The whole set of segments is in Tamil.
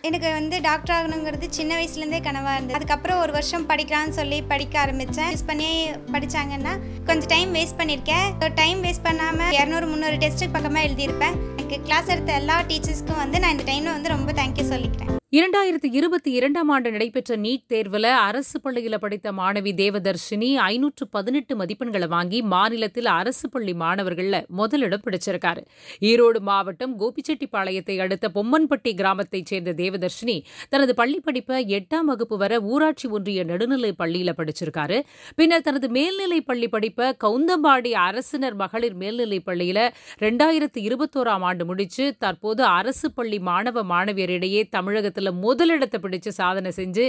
எனக்கு வந்து டாக்டர் ஆகணுங்கிறது சின்ன வயசுலேருந்தே கனவாக இருந்தது. அதுக்கப்புறம் ஒரு வருஷம் படிக்கலாம்னு சொல்லி படிக்க ஆரம்பித்தேன். யூஸ் பண்ணி படித்தாங்கன்னா கொஞ்சம் டைம் வேஸ்ட் பண்ணியிருக்கேன். டைம் வேஸ்ட் பண்ணாமல் 200-300 டெஸ்ட்டுக்கு பக்கமாக எழுதியிருப்பேன். எனக்கு கிளாஸ் எடுத்த எல்லா டீச்சர்ஸ்க்கும் வந்து நான் இந்த டைமில் வந்து ரொம்ப தேங்க்யூ சொல்லிக்கிறேன். 2022ஆம் ஆண்டு நடைபெற்ற நீட் தேர்வில் அரசு பள்ளியில் படித்த மாணவி தேவதர்ஷினி 518 மதிப்பெண்களை வாங்கி மாநிலத்தில் அரசு பள்ளி மாணவர்களில் முதலிடம் பிடிச்சிருக்காரு. ஈரோடு மாவட்டம் கோபிச்செட்டிப்பாளையத்தை அடுத்த பொம்மன்பட்டி கிராமத்தைச் சேர்ந்த தேவதர்ஷினி தனது பள்ளி படிப்பை 8ஆம் வகுப்பு வரை ஊராட்சி ஒன்றிய நடுநிலை பள்ளியில் படிச்சிருக்காரு. பின்னர் தனது மேல்நிலை பள்ளி படிப்பை கவுந்தம்பாடி அரசினர் மகளிர் மேல்நிலைப் பள்ளியில் 2021ஆம் ஆண்டு முடிச்சு தற்போது அரசு பள்ளி மாணவ மாணவியரிடையே தமிழகத்தில் முதலிடத்தை பிடிச்சு சாதனை செஞ்சு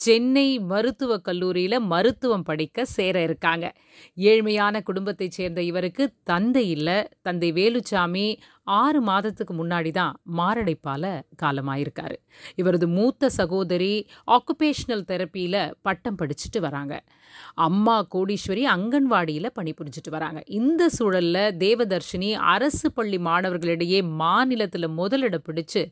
சென்னை மருத்துவக் கல்லூரியில மருத்துவம் படிக்க சேர இருக்காங்க. ஏழ்மையான குடும்பத்தைச் சேர்ந்த இவருக்கு தந்தை இல்ல. தந்தை வேலுச்சாமி 6 மாதத்துக்கு முன்னாடி தான் மாரடைப்பால காலமாயிருக்காரு. இவரது மூத்த சகோதரி ஆக்குபேஷனல் தெரப்பியில பட்டம் படிச்சுட்டு வராங்க. அம்மா கோடீஸ்வரி அங்கன்வாடியில பணிபுரிஞ்சிட்டு வராங்க. இந்த சூழல்ல தேவதர்ஷினி அரசு பள்ளி மாணவர்களிடையே மாநிலத்தில் முதலிடம் பிடிச்சு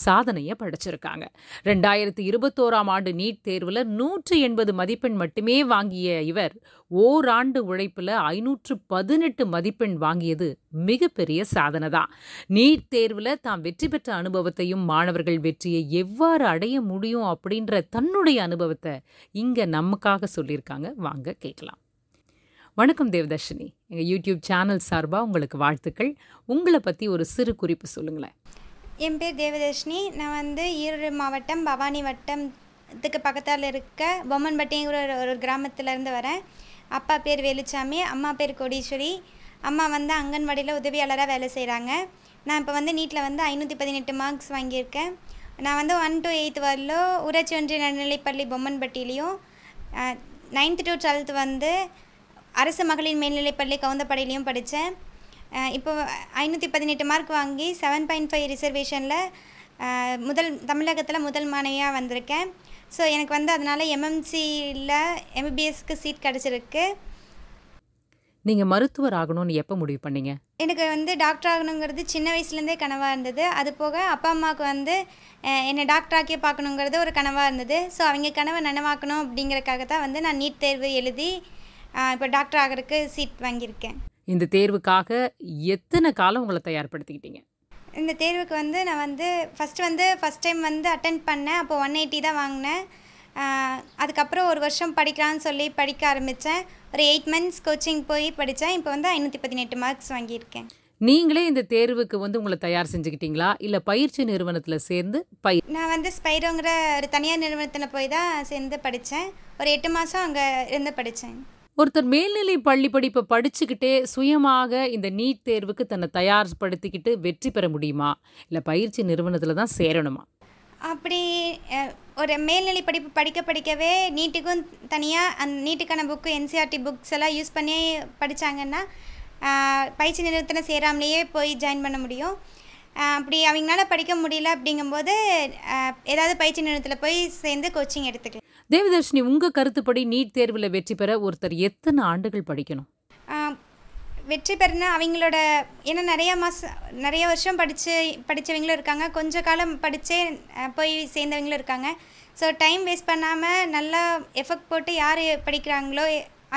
சாதனையை படைச்சிருக்காங்க. 2021ஆம் ஆண்டு நீட் தேர்வில் 180 மதிப்பெண் மட்டுமே வாங்கிய இவர் ஓராண்டு உழைப்புல 518 மதிப்பெண் வாங்கியது மிகப்பெரிய சாதனை தான். நீட் தேர்வில் தாம் வெற்றி பெற்ற அனுபவத்தையும் மாணவர்கள் வெற்றியை எவ்வாறு அடைய முடியும் அப்படின்ற தன்னுடைய அனுபவத்தை இங்க நமக்காக சொல்லியிருக்காங்க. வாங்க கேட்கலாம். வணக்கம் தேவதர்ஷினி, எங்கள் யூடியூப் சேனல் சார்பாக உங்களுக்கு வாழ்த்துக்கள். உங்களை பற்றி ஒரு சிறு குறிப்பு சொல்லுங்களேன். என் பேர் தேவதர்ஷினி. நான் வந்து ஈரோடு மாவட்டம் பவானி வட்டத்துக்கு பக்கத்தால் இருக்க பொம்மன்பட்டிங்கிற ஒரு கிராமத்திலேருந்து வரேன். அப்பா பேர் வேலுச்சாமி, அம்மா பேர் கோடீஸ்வரி. அம்மா வந்து அங்கன்வாடியில் உதவியாளராக வேலை செய்கிறாங்க. நான் இப்போ வந்து நீட்டில் வந்து 518 மார்க்ஸ் வாங்கியிருக்கேன். நான் வந்து 1 to 8 வரலும் ஊராட்சி ஒன்றிய நடுநிலைப்பள்ளி பொம்மன்பட்டியிலையும் 9th to 12th வந்து அரசு மகளிர் மேல்நிலைப்பள்ளி கவுந்தப்பாடியிலையும் படித்தேன். இப்போ 518 மார்க் வாங்கி 7.5 ரிசர்வேஷனில் தமிழகத்தில் முதல் மாணவியாக வந்திருக்கேன். ஸோ எனக்கு வந்து அதனால் MMCயில் MBBSக்கு சீட் கிடச்சிருக்கு. நீங்கள் மருத்துவர் ஆகணும்னு எப்போ முடிவு பண்ணீங்க? எனக்கு வந்து டாக்டர் ஆகணுங்கிறது சின்ன வயசுலேருந்தே கனவாக இருந்தது. அது போக அப்பா அம்மாவுக்கு வந்து என்னை டாக்டராக்கியே பார்க்கணுங்கிறது ஒரு கனவாக இருந்தது. ஸோ அவங்க கனவை நனவாக்கணும் அப்படிங்கிறக்காக தான் வந்து நான் நீட் தேர்வு எழுதி இப்போ டாக்டர் ஆகிறதுக்கு சீட் வாங்கியிருக்கேன். இந்த தேர்வுக்காக எத்தனை காலம் உங்களை தயார்படுத்திக்கிட்டீங்க? இந்த தேர்வுக்கு வந்து நான் வந்து ஃபஸ்ட் டைம் வந்து அட்டென்ட் பண்ணேன். அப்போ 180 தான் வாங்கினேன். அதுக்கப்புறம் ஒரு வருஷம் படிக்கலாம்னு சொல்லி படிக்க ஆரம்பித்தேன். ஒரு 8 months கோச்சிங் போய் படித்தேன். இப்போ வந்து 518 மார்க்ஸ் வாங்கியிருக்கேன். நீங்களே இந்த தேர்வுக்கு வந்து உங்களை தயார் செஞ்சுக்கிட்டீங்களா, இல்லை பயிற்சி நிறுவனத்தில் சேர்ந்து நான் வந்து ஸ்பைரோங்கிற ஒரு தனியார் நிறுவனத்தில் போய் தான் சேர்ந்து படித்தேன். ஒரு 8 மாதம் அங்கே இருந்து படித்தேன். ஒருத்தர் மேல்நிலை பள்ளி படிப்பை படிச்சுக்கிட்டே சுயமாக இந்த நீட் தேர்வுக்கு தன்னை தயார்படுத்திக்கிட்டு வெற்றி பெற முடியுமா, இல்லை பயிற்சி நிறுவனத்தில் தான் சேரணுமா? அப்படி ஒரு மேல்நிலை படிப்பு படிக்கவே நீட்டுக்கும் தனியாக அந்த நீட்டுக்கான புக்கு NCERT புக்ஸ் எல்லாம் யூஸ் பண்ணி படித்தாங்கன்னா பயிற்சி நிறுவனத்தில் சேராமலேயே போய் ஜாயின் பண்ண முடியும். அப்படி அவங்களால படிக்க முடியல அப்படிங்கும்போது ஏதாவது பயிற்சி நிறுவனத்தில் போய் சேர்ந்து கோச்சிங் எடுத்துக்கலாம். தேவதர்ஷினி, உங்கள் கருத்துப்படி நீட் தேர்வில் வெற்றி பெற ஒருத்தர் எத்தனை ஆண்டுகள் படிக்கணும்? வெற்றி பெறனா அவங்களோட ஏன்னா நிறைய வருஷம் படித்தவங்களும் இருக்காங்க, கொஞ்சம் காலம் படித்தே போய் சேர்ந்தவங்களும் இருக்காங்க. ஸோ டைம் வேஸ்ட் பண்ணாமல் நல்லா எஃபெக்ட் போட்டு யார் படிக்கிறாங்களோ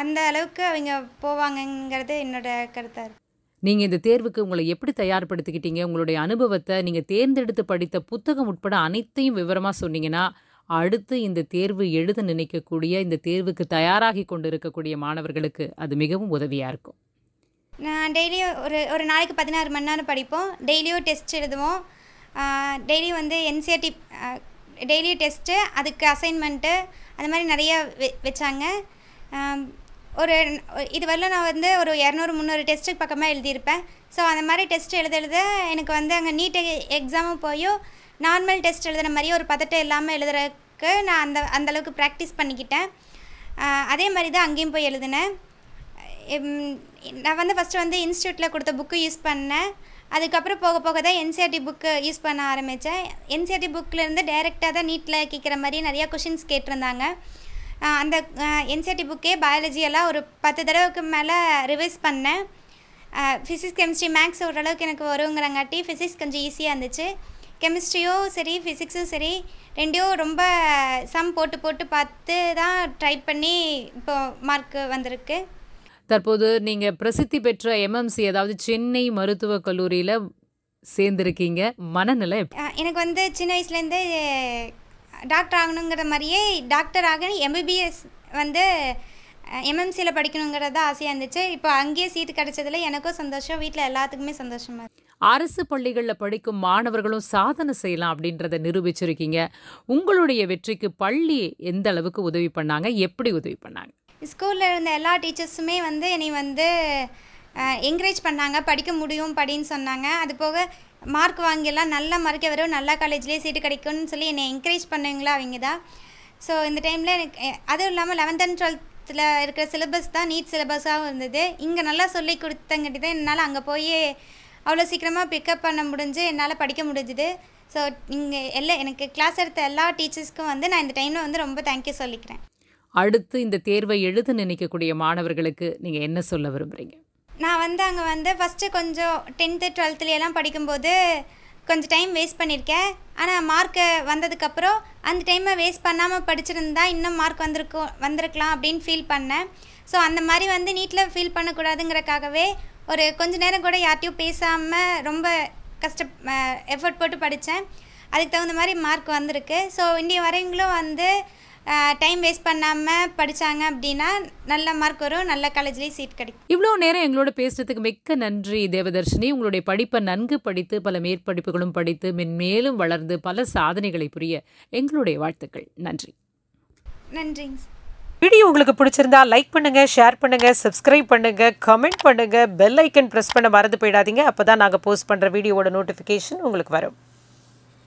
அந்த அளவுக்கு அவங்க போவாங்கங்கிறது என்னோட கருத்தாக இருக்குது. நீங்கள் இந்த தேர்வுக்கு உங்களை எப்படி தயார்படுத்திக்கிட்டீங்க, உங்களுடைய அனுபவத்தை, நீங்கள் தேர்ந்தெடுத்து படித்த புத்தகம் உட்பட அனைத்தையும் விவரமாக சொன்னீங்கன்னா அடுத்து இந்த தேர்வு எழுத நினைக்கக்கூடிய, இந்த தேர்வுக்கு தயாராகி கொண்டு இருக்கக்கூடிய மாணவர்களுக்கு அது மிகவும் உதவியாக இருக்கும். நான் டெய்லியும் ஒரு நாளைக்கு 16 மணி நேரம் படிப்போம். டெய்லியும் டெஸ்ட் எழுதுவோம். டெய்லியும் வந்து NCERT டெய்லியும் டெஸ்ட்டு, அதுக்கு அசைன்மெண்ட்டு, அந்த மாதிரி நிறையா வச்சாங்க. இது வரல நான் வந்து ஒரு 200-300 டெஸ்ட்டுக்கு பக்கமாக எழுதியிருப்பேன். ஸோ அந்த மாதிரி டெஸ்ட் எழுத எனக்கு வந்து அங்கே நீட் எக்ஸாமும் போய் நார்மல் டெஸ்ட் எழுதுகிற மாதிரியே ஒரு பதட்டம் இல்லாமல் எழுதுறதுக்கு நான் அந்தளவுக்கு ப்ராக்டிஸ் பண்ணிக்கிட்டேன். அதே மாதிரி தான் அங்கேயும் போய் எழுதினேன். நான் வந்து ஃபஸ்ட்டு வந்து இன்ஸ்டியூட்டில் கொடுத்த புக்கு யூஸ் பண்ணேன். அதுக்கப்புறம் போக தான் NCERT புக்கு யூஸ் பண்ண ஆரம்பித்தேன். NCERT புக்கிலேருந்து டைரெக்டாக தான் நீட்டில் கேட்குற மாதிரி நிறையா கொஷின்ஸ் கேட்டிருந்தாங்க. அந்த NCERT புக்கே பயாலஜியெல்லாம் ஒரு 10 தடவைக்கு மேலே ரிவைஸ் பண்ணேன். ஃபிசிக்ஸ் கெமிஸ்ட்ரி மேக்ஸ் ஓரளவுக்கு எனக்கு வருங்கிறங்காட்டி ஃபிசிக்ஸ் கொஞ்சம் ஈஸியாக இருந்துச்சு. கெமிஸ்ட்ரியும் சரி ஃபிசிக்ஸும் சரி ரெண்டையும் ரொம்ப சம் போட்டு போட்டு பார்த்து தான் ட்ரை பண்ணி இப்போ மார்க் வந்திருக்கு. தற்போது நீங்க பிரசித்தி பெற்ற MMC அதாவது சென்னை மருத்துவக் கல்லூரியில சேர்ந்திருக்கீங்க. மனநிலை எனக்கு வந்து சின்ன வயசுலேருந்தே டாக்டர் ஆகணுங்கிற மாதிரியே டாக்டர் ஆகணும் MBBS வந்து MMCயில் படிக்கணுங்கிறது ஆசையாக இருந்துச்சு. இப்போ அங்கேயே சீட்டு கிடைச்சதுல எனக்கும் சந்தோஷம், வீட்டில் எல்லாத்துக்குமே சந்தோஷமாக இருக்கு. அரசு பள்ளிகளில் படிக்கும் மாணவர்களும் சாதனை செய்யலாம் அப்படின்றத நிரூபிச்சிருக்கீங்க. உங்களுடைய வெற்றிக்கு பள்ளி எந்த அளவுக்கு உதவி பண்ணாங்க, எப்படி உதவி பண்ணாங்க? ஸ்கூலில் இருந்த எல்லா டீச்சர்ஸுமே வந்து என்னை வந்து என்கரேஜ் பண்ணாங்க, படிக்க முடியும் படின்னு சொன்னாங்க. அது போக மார்க் வாங்கியெல்லாம் நல்ல மார்க்கே வரும், நல்ல காலேஜ்லேயே சீட்டு கிடைக்கும்னு சொல்லி என்னை என்கரேஜ் பண்ணுவீங்களா அவங்க தான். ஸோ இந்த டைமில் எனக்கு அதுவும் இல்லாமல் 11th and 12th இருக்கிற சிலபஸ் தான் நீட் சிலபஸாகவும் இருந்தது. இங்கே நல்லா சொல்லி கொடுத்தங்காட்டி தான் என்னால் அங்கே போய் அவ்வளோ சீக்கிரமாக பிக்கப் பண்ண முடிஞ்சு என்னால் படிக்க முடிஞ்சுது. ஸோ இங்கே எனக்கு கிளாஸ் எடுத்த எல்லா டீச்சர்ஸ்க்கும் வந்து நான் இந்த டைமில் வந்து ரொம்ப தேங்க்யூ சொல்லிக்கிறேன். அடுத்து இந்த தேர்வை எழுத நினைக்கக்கூடிய மாணவர்களுக்கு நீங்கள் என்ன சொல்ல விரும்புகிறீங்க? நான் வந்து அங்கே வந்து ஃபஸ்ட்டு கொஞ்சம் 10th 12th படிக்கும்போது கொஞ்சம் டைம் வேஸ்ட் பண்ணியிருக்கேன். ஆனால் மார்க்கு வந்ததுக்கப்புறம் அந்த டைமை வேஸ்ட் பண்ணாமல் படிச்சிருந்தா இன்னும் மார்க் வந்திருக்கலாம் அப்படின்னு ஃபீல் பண்ணேன். ஸோ அந்த மாதிரி வந்து நீட்டில் ஃபீல் பண்ணக்கூடாதுங்கிறக்காகவே ஒரு கொஞ்ச நேரம் கூட யார்ட்டையும் பேசாமல் ரொம்ப எஃபர்ட் போட்டு படித்தேன். அதுக்கு தகுந்த மாதிரி மார்க் வந்திருக்கு. ஸோ இன்றைய வரைங்களும் வந்து டைம் வேஸ்ட் பண்ணாமல் படித்தாங்க அப்படின்னா நல்ல மார்க் வரும், நல்ல காலேஜ்லேயும் சீட் கிடைக்கும். இவ்வளோ நேரம் எங்களோட பேசுறதுக்கு மிக்க நன்றி தேவதர்ஷினி. உங்களுடைய படிப்பை நன்கு படித்து பல மேற்படிப்புகளும் படித்து மென்மேலும் வளர்ந்து பல சாதனைகளை புரிய எங்களுடைய வாழ்த்துக்கள். நன்றி. நன்றிங்க. வீடியோ உங்களுக்கு பிடிச்சிருந்தா லைக் பண்ணுங்க, ஷேர் பண்ணுங்க, சப்ஸ்கிரைப் பண்ணுங்க, கமெண்ட் பண்ணுங்க, பெல் ஐக்கன் ப்ரெஸ் பண்ண மறந்து போயிடாதீங்க. அப்பதான் நாங்கள் போஸ்ட் பண்ற வீடியோவோட நோட்டிஃபிகேஷன் உங்களுக்கு வரும்.